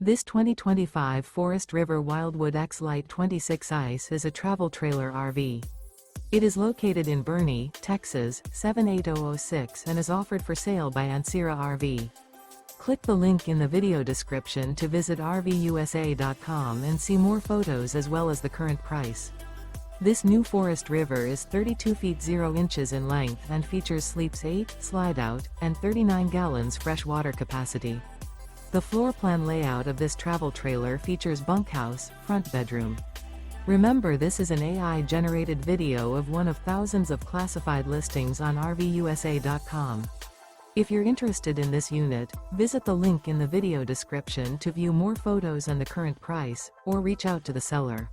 This 2025 Forest River Wildwood X-Lite 26 ICE is a travel trailer RV. It is located in Boerne, Texas, 78006 and is offered for sale by Ancira RV. Click the link in the video description to visit RVUSA.com and see more photos as well as the current price. This new Forest River is 32 feet 0 inches in length and features sleeps 8, slide-out, and 39 gallons fresh water capacity. The floor plan layout of this travel trailer features bunkhouse, front bedroom. Remember, this is an AI-generated video of one of thousands of classified listings on RVUSA.com. If you're interested in this unit, visit the link in the video description to view more photos and the current price, or reach out to the seller.